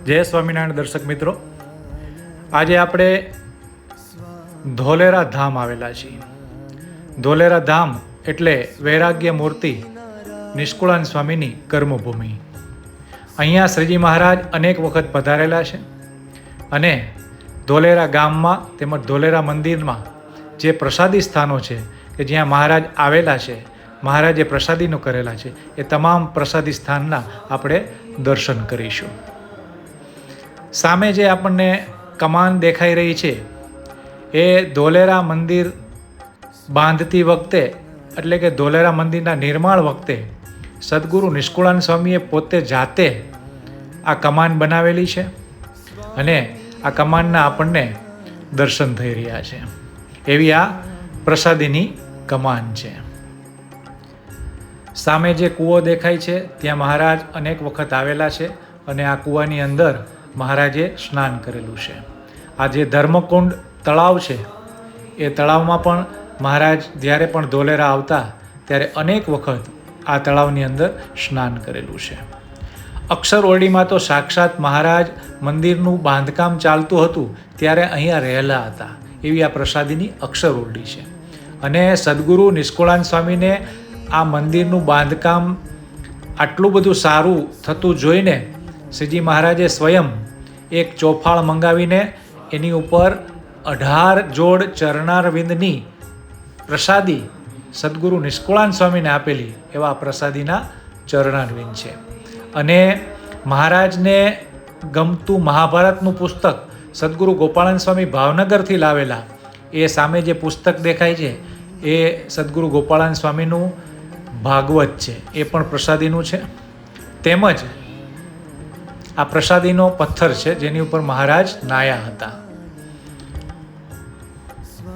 જય સ્વામિનારાયણ દર્શક મિત્રો, આજે આપણે ધોલેરા ધામ આવેલા છીએ. ધોલેરા ધામ એટલે વૈરાગ્ય મૂર્તિ નિષ્કુળાન સ્વામીની કર્મભૂમિ. અહીંયા શ્રીજી મહારાજ અનેક વખત પધારેલા છે અને ધોલેરા ગામમાં તેમજ ધોલેરા મંદિરમાં જે પ્રસાદી સ્થાનો છે કે જ્યાં મહારાજ આવેલા છે, મહારાજે પ્રસાદીનો કરેલા છે, એ તમામ પ્રસાદી સ્થાનના આપણે દર્શન કરીશું. સામે જે આપણને કમાન દેખાઈ રહી છે એ ધોલેરા મંદિર બાંધતી વખતે એટલે કે ધોલેરા મંદિરના નિર્માણ વખતે સદગુરુ નિષ્કુળાન સ્વામીએ પોતે જાતે આ કમાન બનાવેલી છે અને આ કમાનના આપણને દર્શન થઈ રહ્યા છે. એવી આ પ્રસાદીની કમાન છે. સામે જે કૂવો દેખાય છે ત્યાં મહારાજ અનેક વખત આવેલા છે અને આ કૂવાની અંદર મહારાજે સ્નાન કરેલું છે. આ જે ધર્મકુંડ તળાવ છે એ તળાવમાં પણ મહારાજ જ્યારે પણ ધોલેરા આવતા ત્યારે અનેક વખત આ તળાવની અંદર સ્નાન કરેલું છે. અક્ષર ઓરડીમાં તો સાક્ષાત મહારાજ મંદિરનું બાંધકામ ચાલતું હતું ત્યારે અહીંયા રહેલા હતા. એવી આ પ્રસાદીની અક્ષર ઓરડી છે અને સદગુરુ નિષ્કુળાન સ્વામીને આ મંદિરનું બાંધકામ આટલું બધું સારું થતું જોઈને શ્રીજી મહારાજે સ્વયં એક ચોફાળ મંગાવીને એની ઉપર 18 જોડ ચરણારવિંદની પ્રસાદી સદગુરુ નિષ્કુળાન સ્વામીને આપેલી એવા પ્રસાદીના ચરણારવિંદ છે. અને મહારાજને ગમતું મહાભારતનું પુસ્તક સદગુરુ ગોપાળન સ્વામી ભાવનગરથી લાવેલા એ સામે જે પુસ્તક દેખાય છે એ સદગુરુ ગોપાળન સ્વામીનું ભાગવત છે, એ પણ પ્રસાદીનું છે. તેમજ આ પ્રસાદીનો પથ્થર છે જેની ઉપર મહારાજ નાયા હતા.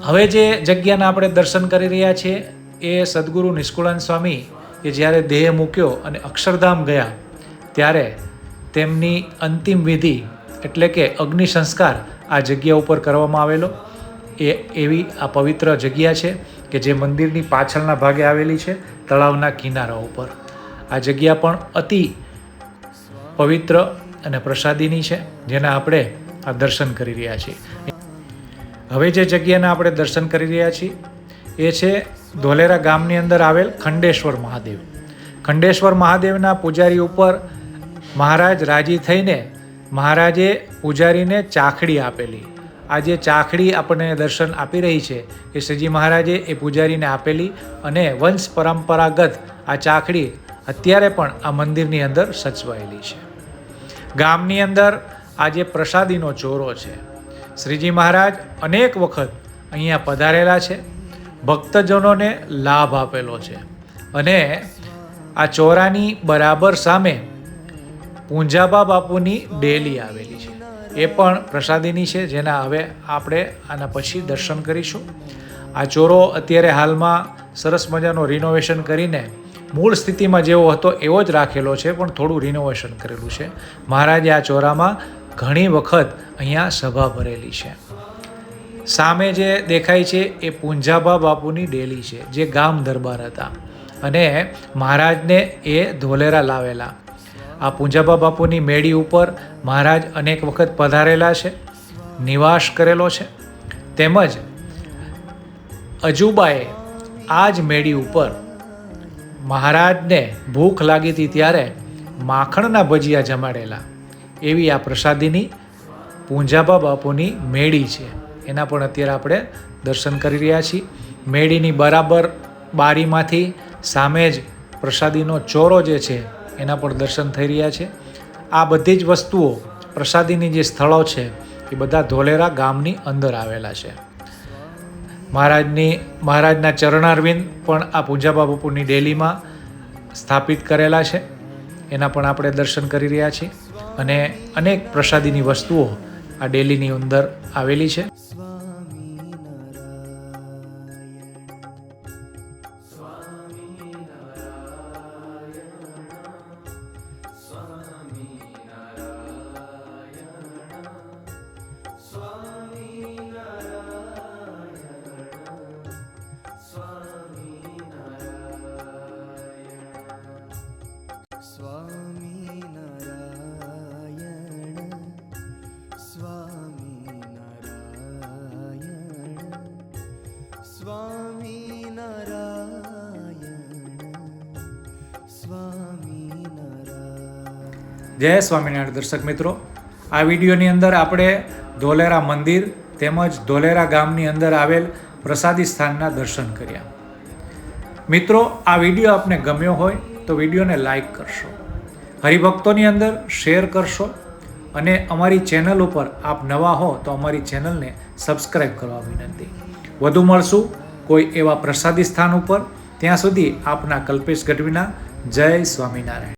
હવે જે જગ્યાના આપણે દર્શન કરી રહ્યા છીએ એ સદગુરુ નિષ્કુળાન સ્વામી એ જ્યારે દેહ મૂક્યો અને અક્ષરધામ ગયા ત્યારે તેમની અંતિમ વિધિ એટલે કે અગ્નિ સંસ્કાર આ જગ્યા ઉપર કરવામાં આવેલો. એવી આ પવિત્ર જગ્યા છે કે જે મંદિરની પાછળના ભાગે આવેલી છે, તળાવના કિનારા ઉપર. આ જગ્યા પણ અતિ પવિત્ર અને પ્રસાદીની છે જેના આપણે આ દર્શન કરી રહ્યા છીએ. હવે જે જગ્યાના આપણે દર્શન કરી રહ્યા છીએ એ છે ધોલેરા ગામની અંદર આવેલ ખંડેશ્વર મહાદેવ. ખંડેશ્વર મહાદેવના પૂજારી ઉપર મહારાજ રાજી થઈને મહારાજે પૂજારીને ચાખડી આપેલી. આ જે ચાખડી આપણને દર્શન આપી રહી છે એ શ્રીજી મહારાજે એ પૂજારીને આપેલી અને વંશ પરંપરાગત આ ચાખડી અત્યારે પણ આ મંદિરની અંદર સચવાયેલી છે. ગામની અંદર આ જે પ્રસાદીનો ચોરો છે, શ્રીજી મહારાજ અનેક વખત અહીંયા પધારેલા છે, ભક્તજનોને લાભ આપેલો છે અને આ ચોરાની બરાબર સામે પૂંજાબા બાપુની ડેલી આવેલી છે. એ પણ પ્રસાદીની છે જેના હવે આપણે આના પછી દર્શન કરીશું. આ ચોરો અત્યારે હાલમાં સરસ મજાનો રિનોવેશન કરીને મૂળ સ્થિતિમાં જેવો હતો એવો જ રાખેલો છે, પણ થોડું રિનોવેશન કરેલું છે. મહારાજે આ ચોરામાં ઘણી વખત અહીંયા સભા ભરેલી છે. સામે જે દેખાય છે એ પૂંજાબા બાપુની ડેલી છે જે ગામ દરબાર હતા અને મહારાજને એ ધોલેરા લાવેલા. આ પૂંજાબા બાપુની મેળી ઉપર મહારાજ અનેક વખત પધારેલા છે, નિવાસ કરેલો છે. તેમજ અજુબાએ આ જ મેળી ઉપર મહારાજને ભૂખ લાગી હતી ત્યારે માખણના ભજીયા જમાડેલા. એવી આ પ્રસાદીની પૂંજાબા બાપુની મેળી છે. એના પણ અત્યારે આપણે દર્શન કરી રહ્યા છીએ. મેળીની બરાબર બારીમાંથી સામે જ પ્રસાદીનો ચોરો જે છે એના પણ દર્શન થઈ રહ્યા છે. આ બધી જ વસ્તુઓ પ્રસાદીની જે સ્થળો છે એ બધા ધોલેરા ગામની અંદર આવેલા છે. મહારાજના ચરણારવિંદ પણ આ પૂંજાબા બાપુની ડેલીમાં સ્થાપિત કરેલા છે. એના પણ આપણે દર્શન કરી રહ્યા છીએ અને અનેક પ્રસાદીની વસ્તુઓ આ ડેલીની અંદર આવેલી છે. સ્વામી નારાયણ જય સ્વામિનારાયણ દર્શક મિત્રો, આ વિડીયોની અંદર આપણે ધોલેરા મંદિર તેમજ ધોલેરા ગામની અંદર આવેલ પ્રસાદી સ્થાનના દર્શન કર્યા. મિત્રો, આ વિડીયો આપને ગમ્યો હોય તો વિડીયોને લાઈક કરશો, હરિભક્તોની અંદર શેર કરશો અને અમારી ચેનલ ઉપર આપ નવા હો તો અમારી ચેનલને સબસ્ક્રાઈબ કરવા વિનંતી. વધુ મળશું કોઈ એવા પ્રસાદી સ્થાન ઉપર. ત્યાં સુધી આપના કલ્પેશ ગઢવીના. જય સ્વામિનારાયણ.